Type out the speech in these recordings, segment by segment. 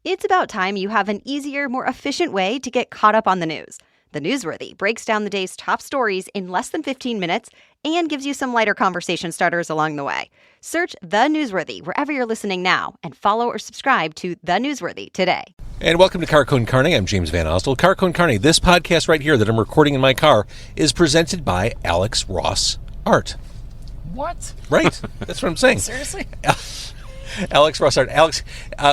It's about time you have an easier, more efficient way to get caught up on the news. The Newsworthy breaks down the day's top stories in less than 15 minutes and gives you some lighter conversation starters along the way. Search The Newsworthy wherever you're listening now and follow or subscribe to The Newsworthy today. And welcome to Con Carne. I'm James Van Ostel. Con Carne, this podcast right here that I'm recording in my car is presented by Alex Ross Art. What? Right. That's what I'm saying. Seriously? Alex Ross Art. Alex,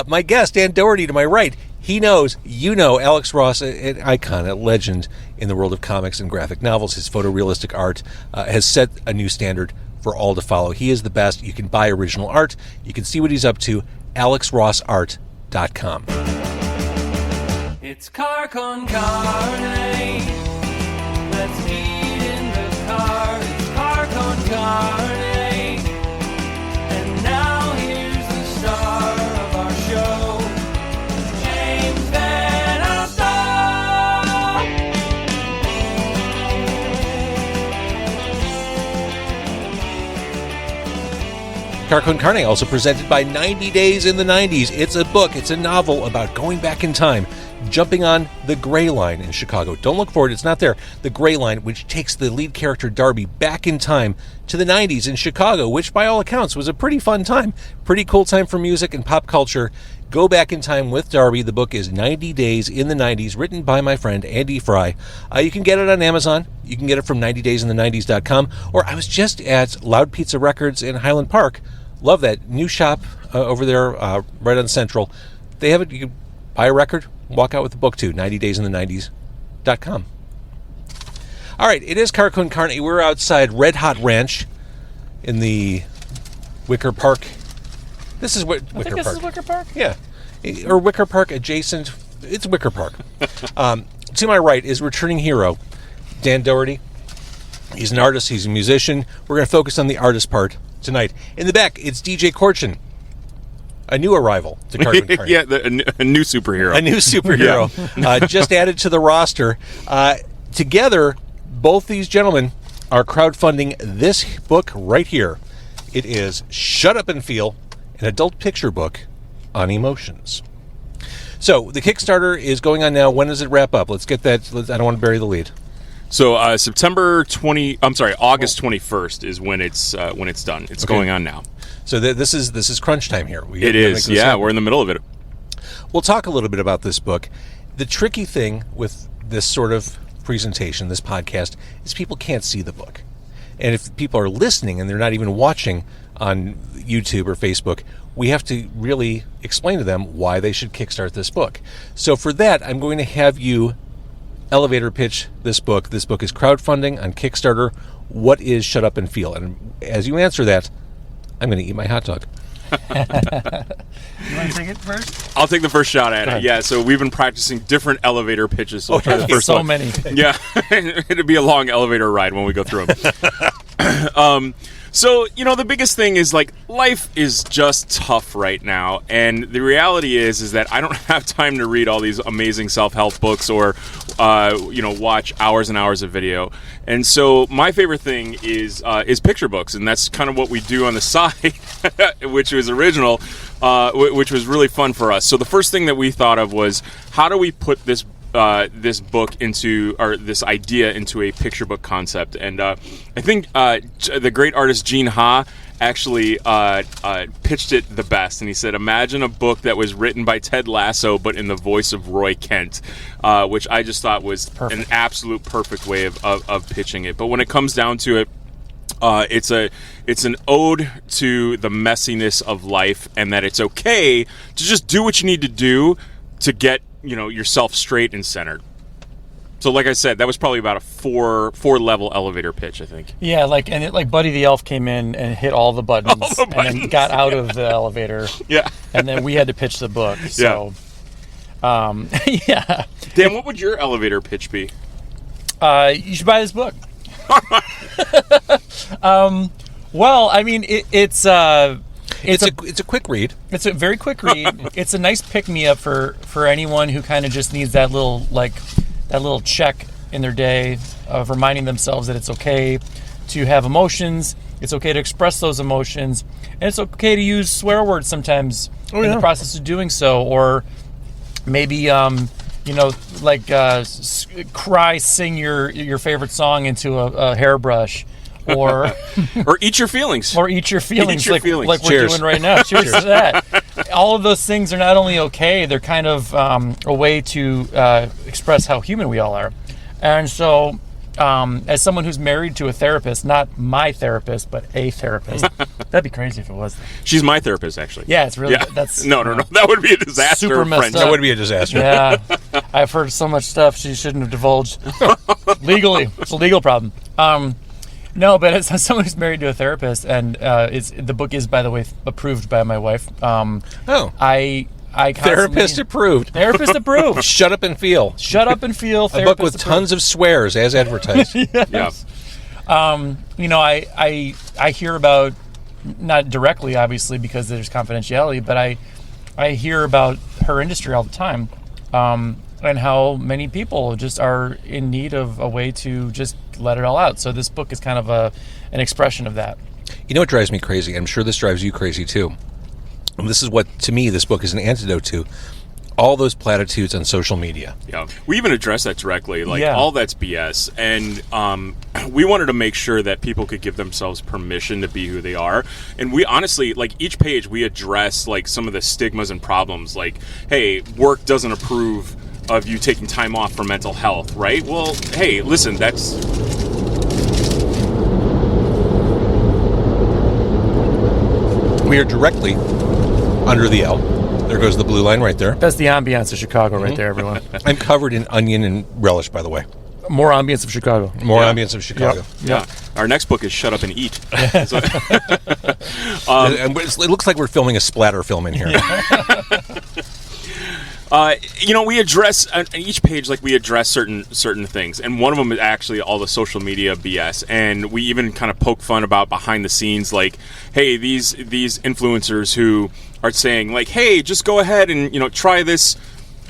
my guest, Dan Dougherty, to my right, he knows, you know, Alex Ross, an icon, a legend in the world of comics and graphic novels. His photorealistic art has set a new standard for all to follow. He is the best. You can buy original art. You can see what he's up to. AlexRossArt.com. It's Con Carne. Let's eat in the car. It's Con Carne. And now here's the star of our show, James Van Ostel. Con Carne, also presented by 90 Days in the 90s. It's a book, it's a novel about going back in time, jumping on the Gray Line in Chicago. Don't look for it, it's not there. The Gray Line, which takes the lead character Darby back in time to the 90s in Chicago, which by all accounts was a pretty fun time. Pretty cool time for music and pop culture. Go back in time with Darby. The book is 90 Days in the 90s, written by my friend Andy Fry. You can get it on Amazon. You can get it from 90daysinthe90s.com. Or I was just at Loud Pizza Records in Highland Park. Love that new shop over there right on Central. They have it. You can buy a record, walk out with the book too. 90daysinthe90s.com. All right, it is Con Carne. We're outside Red Hot Ranch in the Wicker Park. This is Wicker Park. This is Wicker Park? Yeah. Or Wicker Park adjacent. It's Wicker Park. To my right is returning hero, Dan Dougherty. He's an artist. He's a musician. We're going to focus on the artist part tonight. In the back, it's DJ Corchin, a new arrival to Con Carne. Yeah, a new superhero. A new superhero. Yeah. Just added to the roster. Together, both these gentlemen are crowdfunding this book right here. It is Shut Up and Feel, an adult picture book on emotions. So, the Kickstarter is going on now. When does it wrap up? Let's get that. I don't want to bury the lead. So August 21st is when it's done. It's going on now. So this is crunch time here. It is. Yeah, we're in the middle of it. We'll talk a little bit about this book. The tricky thing with this sort of presentation, this podcast, is people can't see the book. And if people are listening and they're not even watching on YouTube or Facebook, we have to really explain to them why they should kickstart this book. So for that, I'm going to have you elevator pitch this book. This book is crowdfunding on Kickstarter. What is Shut Up and Feel? And as you answer that, I'm going to eat my hot dog. You want to take it first? I'll take the first shot at it. Yeah, so we've been practicing different elevator pitches. So we'll try the first so one. Many. Yeah, it'll be a long elevator ride when we go through them. So, the biggest thing is, life is just tough right now, and the reality is that I don't have time to read all these amazing self-help books or, watch hours and hours of video. And so my favorite thing is picture books, and that's kind of what we do on the side, which was original, which was really fun for us. So the first thing that we thought of was, how do we put this book into, or this idea into a picture book concept? And I think the great artist Gene Ha actually pitched it the best, and he said, imagine a book that was written by Ted Lasso but in the voice of Roy Kent, which I just thought was an absolute perfect way of pitching it. But when it comes down to it, it's an ode to the messiness of life, and that it's okay to just do what you need to do to get yourself straight and centered. So like I said, that was probably about a four level elevator pitch, I think. Yeah, like Buddy the Elf came in and hit all the buttons, and then got out of the elevator. Yeah. And then we had to pitch the book. So yeah. Dan, what would your elevator pitch be? You should buy this book. Well, I mean, it's a quick read. It's a very quick read. It's a nice pick-me-up for anyone who kind of just needs that little check in their day of reminding themselves that it's okay to have emotions. It's okay to express those emotions, and it's okay to use swear words sometimes in the process of doing so, or maybe sing your favorite song into a hairbrush, or Or eat your feelings. eat your feelings, Eat your like feelings. like we're Cheers. doing right now. Cheers to that. All of those things are not only okay; they're kind of a way to express how human we all are. And so, as someone who's married to a therapist, not my therapist, but a therapist, that'd be crazy if it was. She's my therapist, actually. Yeah, it's really Yeah. that's No. That would be a disaster. Super messed friend. up. That would be a disaster. Yeah, I've heard so much stuff she shouldn't have divulged legally. It's a legal problem. No, but as someone who's married to a therapist, and the book is, by the way, approved by my wife. Oh, I therapist approved. Therapist approved. Shut up and feel. Shut up and feel. A book with tons of swears as advertised. Yeah. I hear about, not directly, obviously, because there's confidentiality, but I hear about her industry all the time, and how many people just are in need of a way to just let it all out. So this book is kind of an expression of that. You know what drives me crazy? I'm sure this drives you crazy too. And this is what, to me, this book is an antidote to. All those platitudes on social media. Yeah, we even address that directly. Like, Yeah. all that's BS. And we wanted to make sure that people could give themselves permission to be who they are. And we honestly, like, each page we address, like, some of the stigmas and problems. Like, hey, work doesn't approve of you taking time off for mental health, right? Well, hey, listen, that's... We are directly under the L. There goes the blue line right there. That's the ambiance of Chicago right there, everyone. I'm covered in onion and relish, by the way. More ambience of Chicago. More Yeah. ambience of Chicago. Yeah. Our next book is Shut Up and Eat. So- And it looks like we're filming a splatter film in here. we address on each page, like, we address certain things, and one of them is actually all the social media BS, and we even kind of poke fun about behind the scenes, like, hey, these influencers who are saying, like, hey, just go ahead and try this.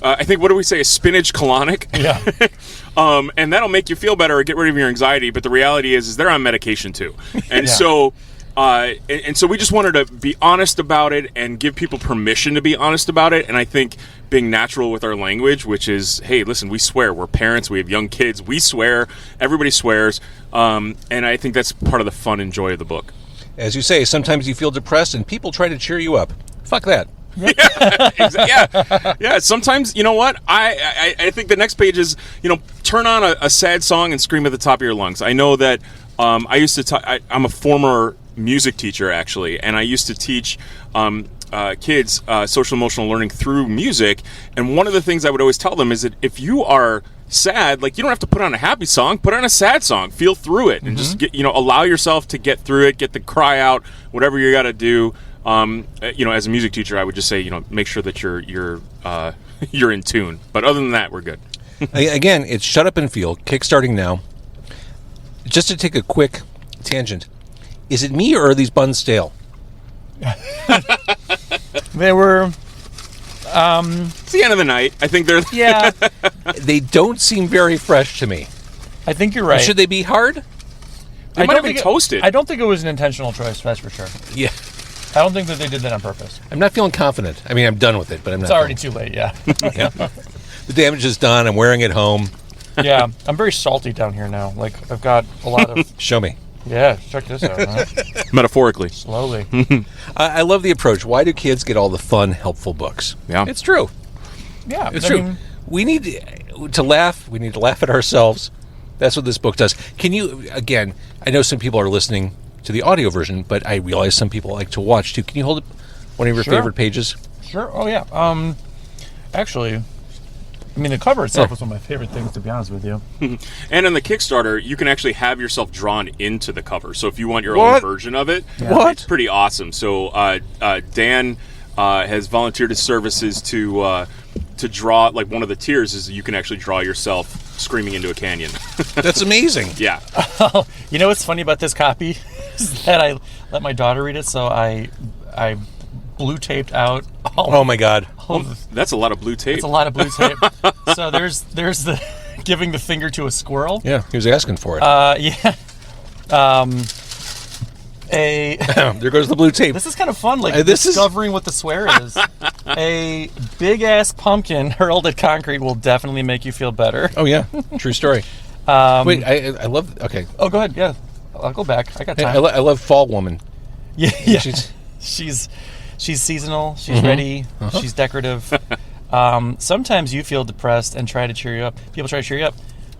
I think, what do we say, a spinach colonic? Yeah. And that'll make you feel better or get rid of your anxiety. But the reality is they're on medication too, and Yeah. so. And so we just wanted to be honest about it and give people permission to be honest about it. And I think being natural with our language, which is, hey, listen, we swear. We're parents. We have young kids. We swear. Everybody swears. And I think that's part of the fun and joy of the book. As you say, sometimes you feel depressed and people try to cheer you up. Fuck that. Yeah. Sometimes, you know what? I think the next page is, turn on a sad song and scream at the top of your lungs. I know that I used to. I'm a former music teacher, actually, and I used to teach kids social emotional learning through music. And one of the things I would always tell them is that if you are sad, like, you don't have to put on a happy song, put on a sad song, feel through it, and just get, allow yourself to get through it, get the cry out, whatever you got to do. As a music teacher, I would just say, make sure that you're you're in tune. But other than that, we're good. Again, it's Shut Up and Feel, kickstarting now. Just to take a quick tangent, is it me or are these buns stale? They were, It's the end of the night. I think they're... yeah, They don't seem very fresh to me. I think you're right. Should they be hard? They might have been toasted. I don't think it was an intentional choice, that's for sure. Yeah. I don't think that they did that on purpose. I'm not feeling confident. I mean, I'm done with it, but I'm not. It's already too late, yeah. Yeah. The damage is done. I'm wearing it home. Yeah, I'm very salty down here now. Like, I've got a lot of... Show me. Yeah, check this out. Huh? Metaphorically. Slowly. I love the approach. Why do kids get all the fun, helpful books? Yeah. It's true. Yeah, It's true. We need to laugh. We need to laugh at ourselves. That's what this book does. Can you, again, I know some people are listening to the audio version, but I realize some people like to watch too. Can you hold up one of your Sure. favorite pages? Sure. Oh, yeah. Actually, I mean, the cover itself is one of my favorite things, to be honest with you. And on the Kickstarter, you can actually have yourself drawn into the cover. So if you want your What? own version of it, What? it's pretty awesome. So Dan has volunteered his services to draw, like, one of the tiers is you can actually draw yourself screaming into a canyon. That's amazing. Yeah. You know what's funny about this copy? Is that I let my daughter read it, so I blue taped out all Oh my God. That's a lot of blue tape. It's a lot of blue tape. So there's the giving the finger to a squirrel. Yeah, he was asking for it. Yeah. There goes the blue tape. This is kind of fun, like This is- discovering what the swear is. A big-ass pumpkin hurled at concrete will definitely make you feel better. Oh, yeah. True story. Wait, I love... Okay. Oh, go ahead. Yeah, I'll go back. I got time. I love Fall Woman. Yeah. She's seasonal. She's ready. She's decorative. Sometimes you feel depressed and try to cheer you up. People try to cheer you up.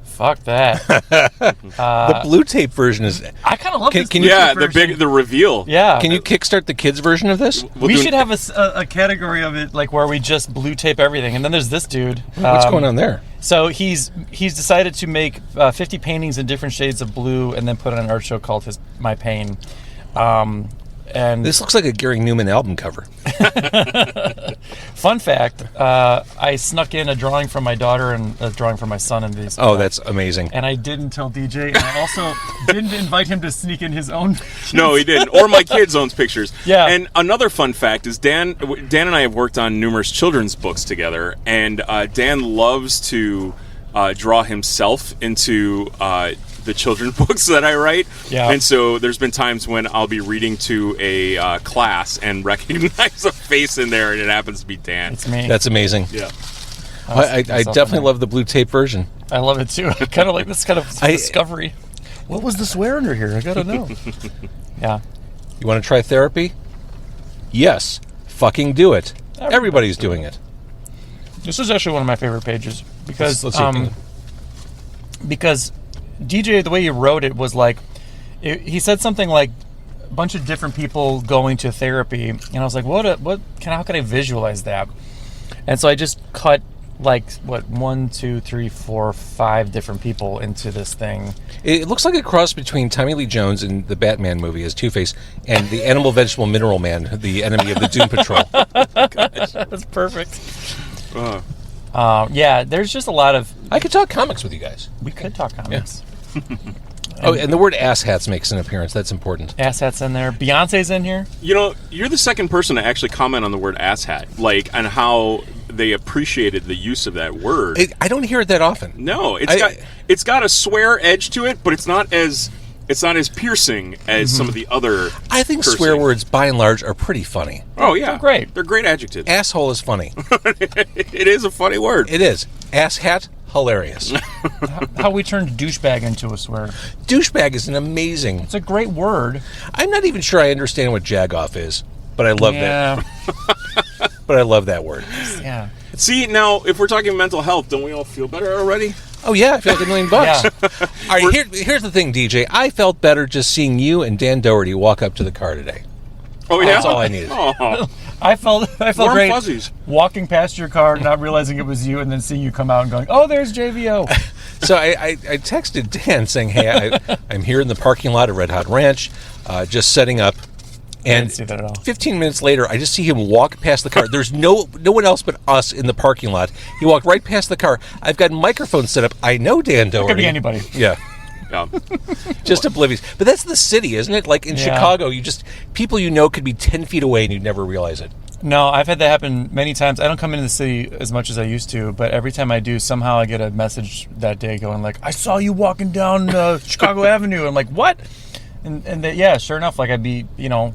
Fuck that. The blue tape version is... I kind of love this. Can you- Yeah, version. the reveal. Yeah. Can you kickstart the kids' version of this? We should have a category of it, like where we just blue tape everything. And then there's this dude. What's going on there? So he's decided to make 50 paintings in different shades of blue, and then put on an art show called My Pain. And This looks like a Gary Newman album cover. fun fact, I snuck in a drawing from my daughter and a drawing from my son in these. Oh, that's amazing. And I didn't tell DJ, and I also didn't invite him to sneak in his own. No, he didn't. Or my kids' own pictures. Yeah. And another fun fact is Dan and I have worked on numerous children's books together, and Dan loves to draw himself into the children's books that I write. Yeah. And so there's been times when I'll be reading to a class and recognize a face in there, and it happens to be Dan. It's me. That's amazing. Yeah. I definitely love the blue tape version. I love it too. I kind of like this kind of I- discovery. What was the swear under here? I gotta know. Yeah. You want to try therapy? Yes. Fucking do it. Everybody's doing it. This is actually one of my favorite pages because Let's see. because DJ, the way he wrote it was like he said something like a bunch of different people going to therapy, and I was like, how can I visualize that? And so I just cut like 1, 2, 3, 4, 5 different people into this thing. It looks like a cross between Tommy Lee Jones in the Batman movie as Two-Face and the Animal Vegetable Mineral Man, the enemy of the Doom Patrol. That's perfect. Yeah, there's just a lot of. I could talk comics with you guys. We could talk comics. Oh, and the word asshats makes an appearance. That's important. Asshat's in there. Beyonce's in here. You know, you're the second person to actually comment on the word asshat, like, and how they appreciated the use of that word. I don't hear it that often. No, it's got a swear edge to it, but it's not as piercing as some of the other. I think cursing. swear words, by and large, are pretty funny. Oh yeah, They're great. They're great adjectives. Asshole is funny. It is a funny word. It is. Asshat, hilarious. How we turned douchebag into a swear. Douchebag is an amazing... It's a great word. I'm not even sure I understand what jagoff is, but I love that. But I love that word. Yeah. See, now if we're talking mental health, don't we all feel better already? Oh, yeah, I feel like $1 million. Yeah. All right, here's the thing, DJ. I felt better just seeing you and Dan Dougherty walk up to the car today. Oh yeah, That's all I needed. Oh, I felt warm great fuzzies. walking past your car, not realizing it was you, and then seeing you come out and going, "Oh, there's JVO." So I texted Dan saying, hey, I'm here in the parking lot of Red Hot Ranch, just setting up. And didn't see that at all. 15 minutes later, I just see him walk past the car. There's no one else but us in the parking lot. He walked right past the car. I've got microphones set up. I know Dan Dougherty. Could be anybody. Yeah. Yeah. Just oblivious. But that's the city, isn't it? Like in Yeah. Chicago, people you know could be 10 feet away and you'd never realize it. No, I've had that happen many times. I don't come into the city as much as I used to, but every time I do, somehow I get a message that day going like, "I saw you walking down Chicago Avenue." I'm like, "What?" And yeah, sure enough, like I'd be,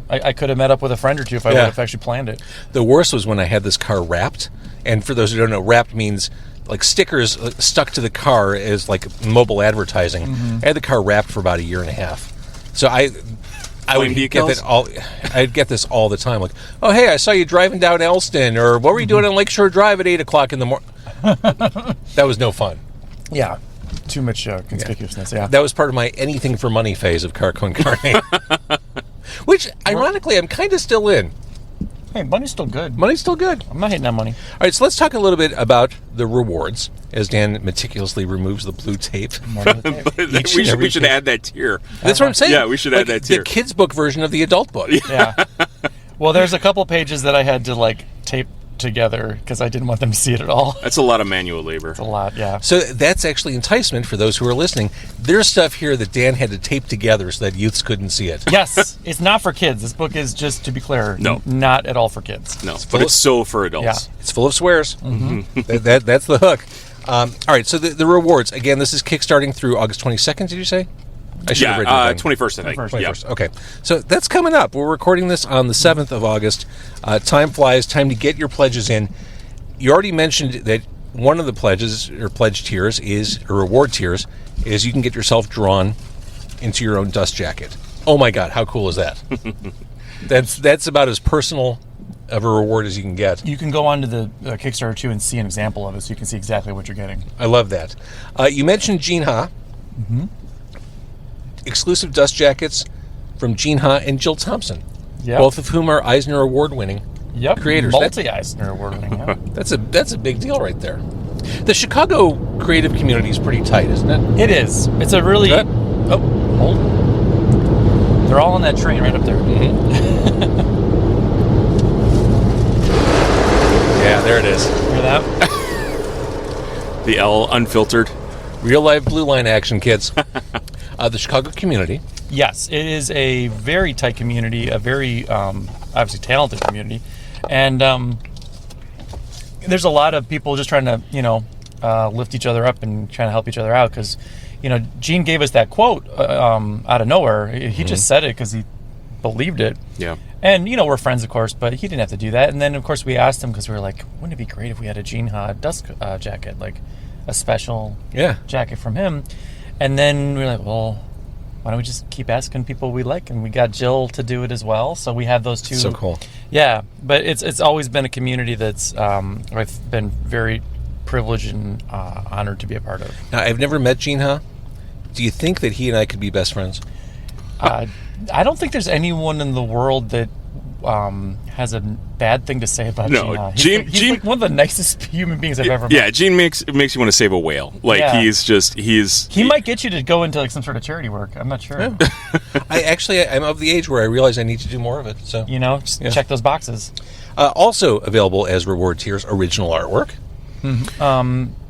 I could have met up with a friend or two if I would have actually planned it. The worst was when I had this car wrapped. And for those who don't know, wrapped means like stickers stuck to the car as like mobile advertising. I had the car wrapped for about 1.5 years. So I would get that I'd get this all the time. Like, oh hey, I saw you driving down Elston, or what were you doing on Lakeshore Drive at 8:00 in the morning? That was no fun. Yeah, too much conspicuousness. Yeah, That was part of my anything for money phase of Con Carne. Which, ironically, I'm kind of still in. hey, money's still good. Money's still good. I'm not hating on money. All right, so let's talk a little bit about the rewards as Dan meticulously removes the blue tape. we should add that tier. That's what I'm saying. Yeah, we should add that tier. The kids' book version of the adult book. Yeah. Well, there's a couple pages that I had to like tape together because I didn't want them to see it at all. That's a lot of manual labor. It's a lot, yeah. So that's actually enticement for those who are listening. There's stuff here that Dan had to tape together so that youths couldn't see it. Yes, it's not for kids. This book is, just to be clear, No. not at all for kids. No, but it's so for adults. Yeah. It's full of swears. That's the hook. All right, so the rewards. Again, this is kickstarting through August 22nd, did you say? I should have written it down. 21st, I think. 21st. Yeah. 21st. Okay. So that's coming up. We're recording this on the 7th of August. Time flies. Time to get your pledges in. You already mentioned that one of the pledges or pledge tiers or reward tiers is you can get yourself drawn into your own dust jacket. Oh my God, how cool is that? That's about as personal of a reward as you can get. You can go onto the Kickstarter too and see an example of it, so you can see exactly what you're getting. I love that. You mentioned Gene Ha. Mm-hmm. Exclusive dust jackets from Gene Ha and Jill Thompson, Yep. both of whom are Eisner Award-winning creators. Multi-Eisner Award-winning. Yeah. That's a big deal right there. The Chicago creative community is pretty tight, isn't it? It is. It's a really... Good. Oh, hold. They're all on that train right up there. Yeah, there it is. Hear that? The L unfiltered. Real life blue line action, kids. The Chicago community. Yes, it is a very tight community, a very obviously talented community, and there's a lot of people just trying to lift each other up and trying to help each other out because Gene gave us that quote out of nowhere. He just said it because he believed it. Yeah. And we're friends, of course, but he didn't have to do that. And then of course we asked him because we were like, wouldn't it be great if we had a Gene Ha dust jacket, like a special jacket from him? And then we were like, well, why don't we just keep asking people we like? And we got Jill to do it as well. So we have those two. So cool. Yeah, but it's always been a community that's I've been very privileged and honored to be a part of. Now, I've never met Gene Ha. Do you think that he and I could be best friends? I don't think there's anyone in the world that has a bad thing to say about Gene Ha. He's like one of the nicest human beings I've ever met. Yeah, Gene makes you want to save a whale. Like he might get you to go into like some sort of charity work. I'm not sure. Yeah. I'm of the age where I realize I need to do more of it. So just check those boxes. Also available as reward tiers, original artwork.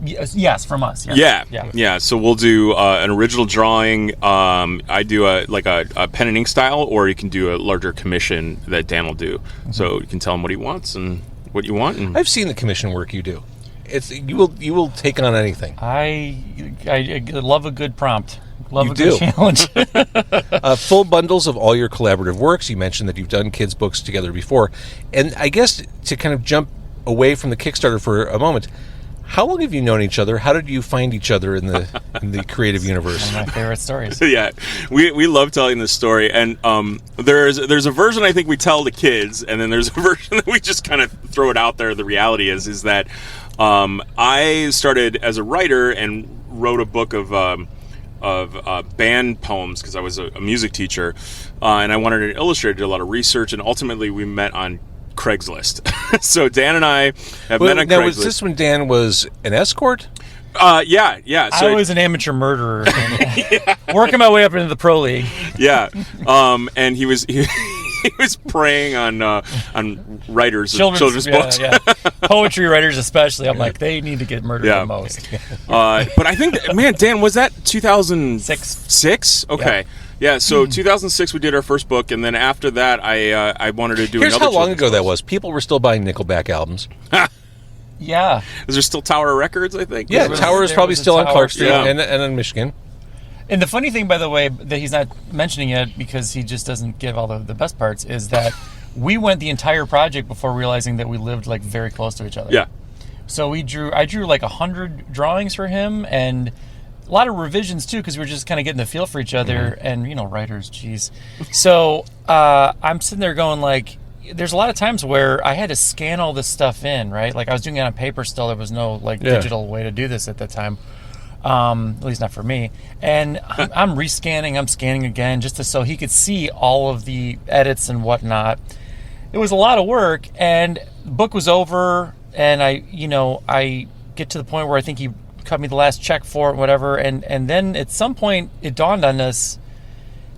Yes, from us. Yes. Yeah. So we'll do an original drawing. I do a pen and ink style, or you can do a larger commission that Dan will do. Mm-hmm. So you can tell him what he wants and what you want. And I've seen the commission work you do. You will take on anything. I love a good prompt. Love you a good challenge. Full bundles of all your collaborative works. You mentioned that you've done kids' books together before, and I guess to kind of jump away from the Kickstarter for a moment, how long have you known each other? How did you find each other in the creative universe? One of my favorite stories. Yeah, we love telling this story, and there's a version I think we tell the kids, and then there's a version that we just kind of throw it out there. The reality is that I started as a writer and wrote a book of band poems because I was a music teacher, and I wanted it illustrated. Did a lot of research, and ultimately we met on Craigslist. So Dan and I have met on Craigslist. Was this when Dan was an escort? Yeah. So I was an amateur murderer, working my way up into the pro league. Yeah, and he was preying on writers of children's books. Yeah. Poetry writers especially. I'm like, they need to get murdered the most. But I think, Dan, was that 2006? Okay. Yeah, so 2006 we did our first book, and then after that I wanted to do Here's another. Here's how long ago that was. People were still buying Nickelback albums. Yeah. Is there still Tower Records, I think? Yeah, Tower is probably still on Clark Street yeah. and in Michigan. And the funny thing, by the way, that he's not mentioning yet because he just doesn't give all the best parts is that we went the entire project before realizing that we lived like very close to each other. Yeah. So I drew like 100 drawings for him and a lot of revisions too because we were just kind of getting the feel for each other and writers, geez. So I'm sitting there going like, there's a lot of times where I had to scan all this stuff in, right? Like I was doing it on paper still. There was no digital way to do this at the time. At least not for me. And I'm rescanning, I'm scanning again just so he could see all of the edits and whatnot. It was a lot of work, and the book was over, and I get to the point where I think he cut me the last check for it, whatever, and then at some point it dawned on us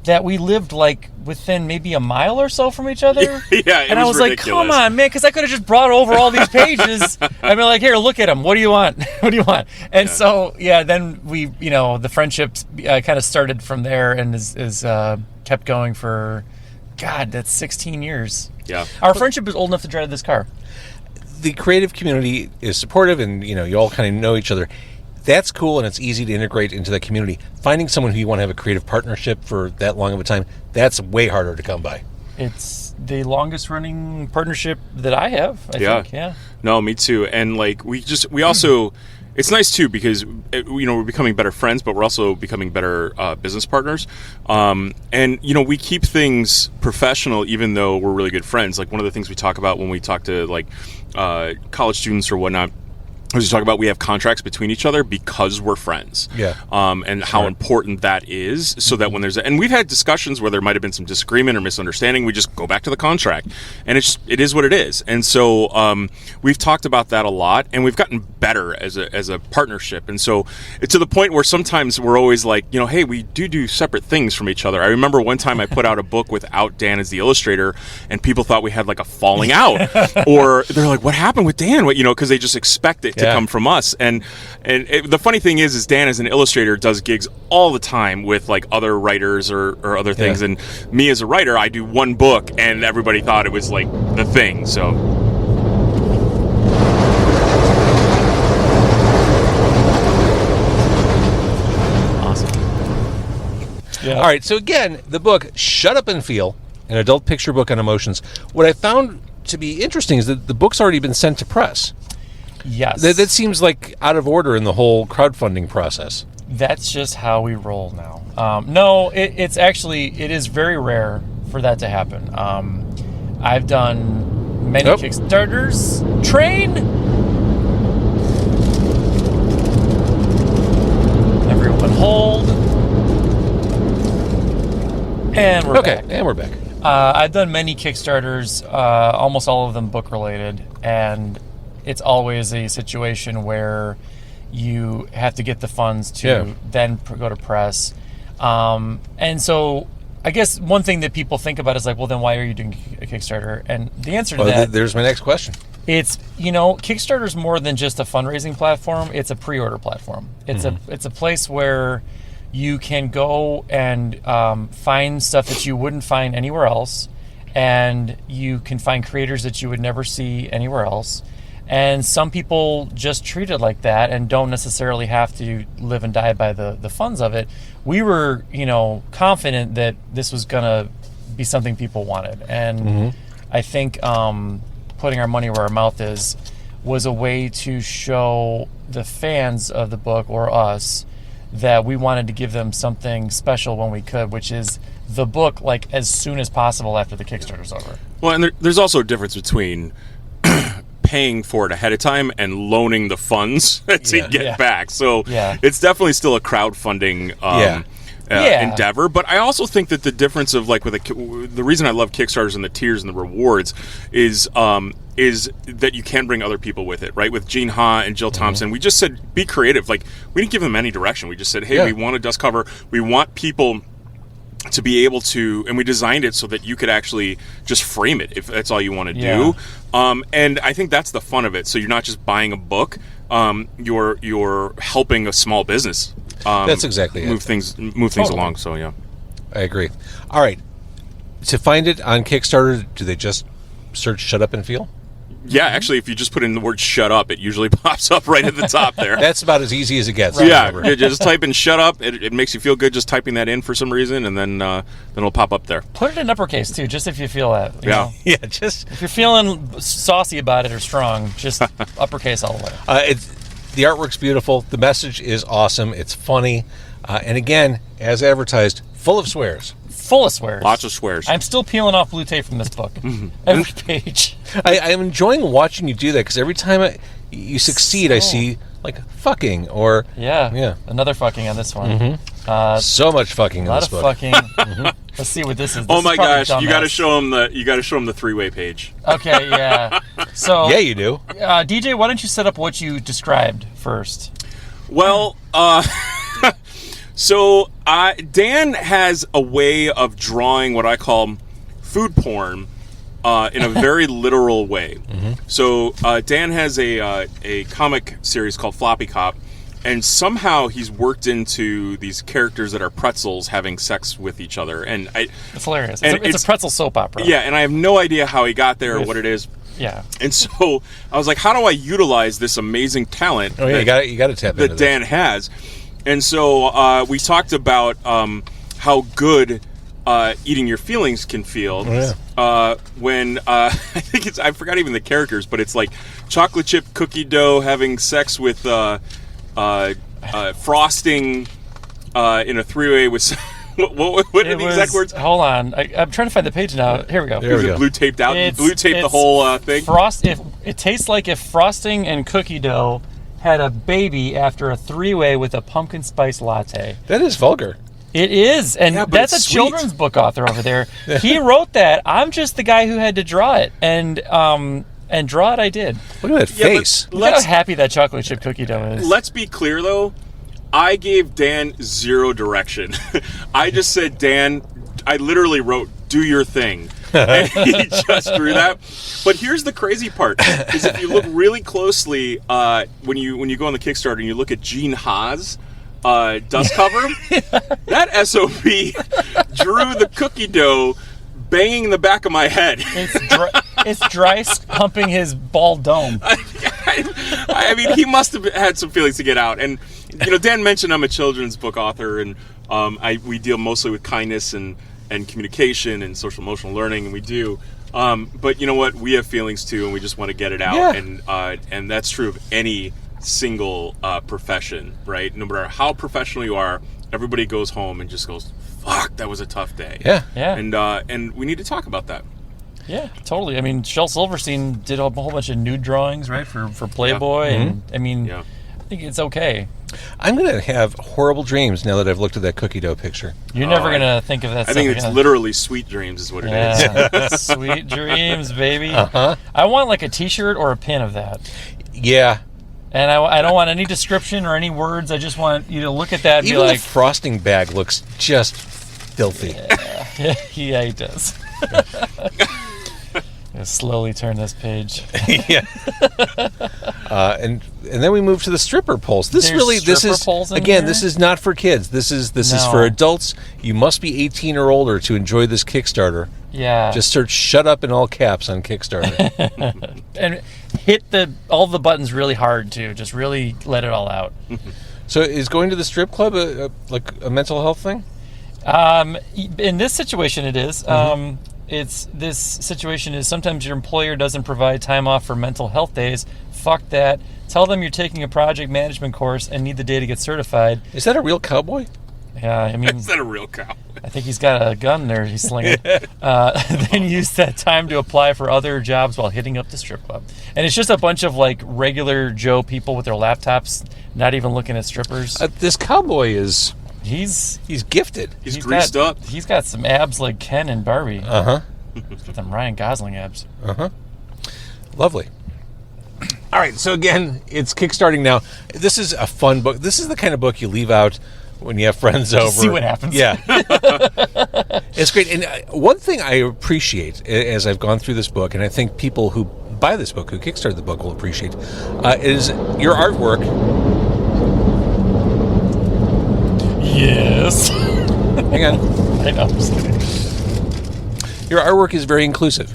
that we lived like within maybe a mile or so from each other. Yeah, and I was ridiculous. Like, come on, man, because I could have just brought over all these pages and been like, here, look at them. What do you want? What do you want? And so, then we, the friendships kind of started from there and is kept going for, God, that's 16 years. Yeah. Our friendship is old enough to drive this car. The creative community is supportive, and you all kind of know each other. That's cool, and it's easy to integrate into the community. Finding someone who you want to have a creative partnership for that long of a time, that's way harder to come by. It's the longest running partnership that I have, I think. Yeah. No, me too. And like we also it's nice too because we're becoming better friends, but we're also becoming better business partners. And we keep things professional even though we're really good friends. Like one of the things we talk about when we talk to like college students or whatnot, as we talk about, we have contracts between each other because we're friends. Yeah. And how important that is, so that when and we've had discussions where there might have been some disagreement or misunderstanding, we just go back to the contract, and it is what it is. And so we've talked about that a lot, and we've gotten better as a partnership. And so it's to the point where sometimes we're always like, hey, we do separate things from each other. I remember one time I put out a book without Dan as the illustrator, and people thought we had like a falling out, or they're like, "What happened with Dan?" Because they just expect it to come from us. And the funny thing is Dan as an illustrator does gigs all the time with like other writers or other things, and me as a writer, I do one book and everybody thought it was like the thing. So awesome. Yeah. All right, so again, the book Shut Up and Feel, an adult picture book on emotions. What I found to be interesting is that the book's already been sent to press. Yes. That seems like out of order in the whole crowdfunding process. That's just how we roll now. No, it is very rare for that to happen. I've done many Kickstarters. Train! Everyone hold. And we're back. And we're back. I've done many Kickstarters, almost all of them book related, and it's always a situation where you have to get the funds to then go to press. And so I guess one thing that people think about is like, well, then why are you doing a Kickstarter? And the answer to that... There's my next question. It's, Kickstarter's more than just a fundraising platform. It's a pre-order platform. It's a place where you can go and find stuff that you wouldn't find anywhere else, and you can find creators that you would never see anywhere else. And some people just treat it like that and don't necessarily have to live and die by the funds of it. We were, confident that this was going to be something people wanted. And I think putting our money where our mouth is was a way to show the fans of the book, or us, that we wanted to give them something special when we could, which is the book like as soon as possible after the Kickstarter's over. Well, and there's also a difference between paying for it ahead of time and loaning the funds to get back. So it's definitely still a crowdfunding endeavor. But I also think that the difference of like the reason I love Kickstarters and the tiers and the rewards is that you can bring other people with it, right? With Gene Ha and Jill Thompson, we just said be creative. Like we didn't give them any direction. We just said, hey, we want a dust cover. We want people to be able to, and we designed it so that you could actually just frame it if that's all you want to do. And I think that's the fun of it. So you're not just buying a book, you're helping a small business. That's exactly move things along. So yeah, I agree. All right, to find it on Kickstarter, do they just search "Shut Up and Feel"? Yeah, actually, if you just put in the word "shut up," it usually pops up right at the top there. That's about as easy as it gets. Right. Yeah, you just type in "shut up." It makes you feel good just typing that in for some reason, and then it'll pop up there. Put it in uppercase too, just if you feel that. You know? Just if you're feeling saucy about it or strong, just uppercase all the way. The artwork's beautiful. The message is awesome. It's funny, and again, as advertised, full of swears. Full of swears. Lots of swears. I'm still peeling off blue tape from this book. Every page. I'm enjoying watching you do that because every time you succeed, I see like fucking or another fucking on this one. So much fucking in this book. A lot of fucking. Let's see what this is. Oh my gosh! You got to show him the three-way page. Okay, yeah. So yeah, you do. DJ, why don't you set up what you described first? Well, so Dan has a way of drawing what I call food porn in a very literal way. So Dan has a comic series called Floppy Cop, and somehow he's worked into these characters that are pretzels having sex with each other, and it's hilarious. It's a pretzel soap opera. Yeah, and I have no idea how he got there or what it is. Yeah. And so I was like, how do I utilize this amazing talent Oh yeah, you got to tap into that Dan has? And so we talked about how good eating your feelings can feel. When I think I forgot even the characters, but it's like chocolate chip cookie dough having sex with frosting in a three-way with. What are the exact words? Hold on, I'm trying to find the page now. Here we go. There we go. Blue taped out. It's- Blue taped the it's whole thing. It tastes like if frosting and cookie dough had a baby after a three-way with a pumpkin spice latte. That is vulgar. It is, and Yeah, but that's a it's sweet. children's book author over there. He wrote that. I'm just the guy who had to draw it, and draw it I did. Look at that face. Look how happy that chocolate chip cookie dough is. Let's be clear, though. I gave Dan zero direction. I just said, Dan, I literally wrote, do your thing. And he just drew that. But here's the crazy part, is if you look really closely, when you go on the Kickstarter and you look at Gene Haas, dust cover, that SOB drew the cookie dough banging the back of my head. It's dry pumping his bald dome. I mean, he must have had some feelings to get out. And, Dan mentioned I'm a children's book author, and we deal mostly with kindness and communication and social emotional learning, and we do. But you know what? We have feelings too, and we just want to get it out. Yeah. And that's true of any single profession, right? No matter how professional you are, everybody goes home and just goes, fuck, that was a tough day. Yeah. And we need to talk about that. Yeah, totally. I mean, Shel Silverstein did a whole bunch of nude drawings, right, for Playboy, and I mean, I think it's okay. I'm going to have horrible dreams now that I've looked at that cookie dough picture. You're never going to think of that I stuff think it's again. literally sweet dreams is what it is. Yeah. Sweet dreams, baby. I want like a t-shirt or a pin of that. Yeah. And I don't want any description or any words. I just want you to look at that and Even be like, the frosting bag looks just filthy. yeah, he does. I'm gonna slowly turn this page. Yeah. And then we move to the stripper poles. This There's stripper poles in again, here? this is not for kids. This is No. for adults. You must be 18 or older to enjoy this Kickstarter. Yeah. Just search "shut up" in all caps on Kickstarter. and hit all the buttons really hard too. Just really let it all out. So is going to the strip club like a mental health thing? In this situation, it is. This situation is sometimes your employer doesn't provide time off for mental health days. Fuck that. Tell them you're taking a project management course and need the day to get certified. Is that a real cowboy? Yeah, I mean, Is that a real cow? I think he's got a gun there he's slinging. Then use that time to apply for other jobs while hitting up the strip club. And it's just a bunch of like regular Joe people with their laptops, not even looking at strippers. This cowboy is He's gifted. He's greased up. He's got some abs like Ken and Barbie. Uh-huh. Got them Ryan Gosling abs. Lovely. All right, so again, it's kickstarting now. This is a fun book. This is the kind of book you leave out when you have friends over. See what happens. Yeah. It's great. And one thing I appreciate as I've gone through this book, and I think people who buy this book, who kickstarted the book, will appreciate, is your artwork. Yes. Hang on. I know. I'm just kidding. Your artwork is very inclusive.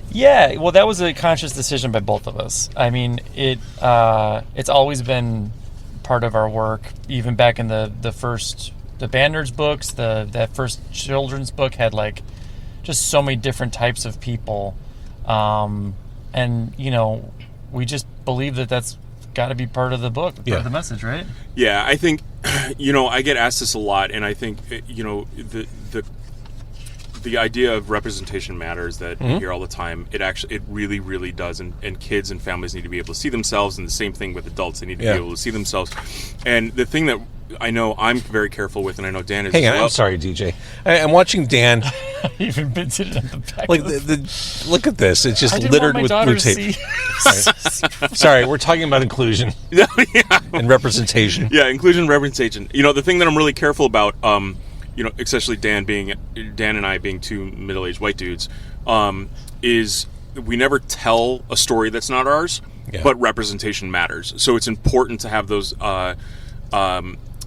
Yeah, well, that was a conscious decision by both of us. I mean, it's always been part of our work, even back in the Band Nerds books. That first children's book had like just so many different types of people, and we just believe that that's got to be part of the book, part of the message, right? Yeah, I think, I get asked this a lot, and I think, the idea of representation matters that you hear all the time. It really, really does, and kids and families need to be able to see themselves, and the same thing with adults. They need to be able to see themselves. And the thing that I know I'm very careful with, and I know Dan is. Hang as on, well. I'm sorry, DJ. I'm watching Dan. Even minted it on the back. Like of look at this. It's just I didn't littered want with my blue daughter to tape. see. Sorry, we're talking about inclusion and representation. Yeah, inclusion and representation. The thing that I'm really careful about, especially Dan and I being two middle-aged white dudes, is we never tell a story that's not ours, but representation matters. So it's important to have those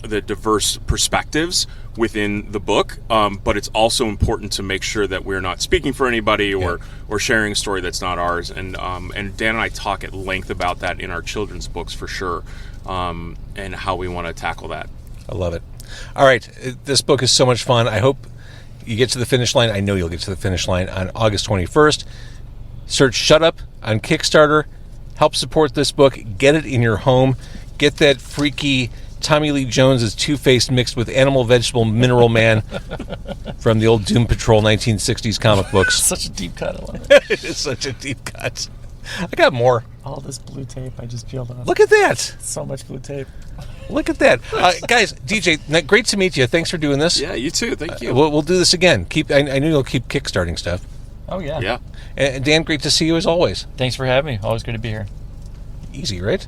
the diverse perspectives within the book, but it's also important to make sure that we're not speaking for anybody or sharing a story that's not ours. And Dan and I talk at length about that in our children's books for sure, and how we want to tackle that. I love it. All right, this book is so much fun. I hope you get to the finish line. I know you'll get to the finish line on August 21st. Search Shut Up on Kickstarter. Help support this book. Get it in your home. Get that freaky Tommy Lee Jones' Two-Face mixed with Animal, Vegetable, Mineral Man from the old Doom Patrol 1960s comic books. Such a deep cut. I love it. It is such a deep cut. I got more. All this blue tape I just peeled off. Look at that. So much blue tape. Look at that. Guys, DJ, great to meet you. Thanks for doing this. Yeah, you too. Thank you. We'll do this again. I know you'll keep kickstarting stuff. Oh, yeah. Yeah. And Dan, great to see you as always. Thanks for having me. Always good to be here. Easy, right?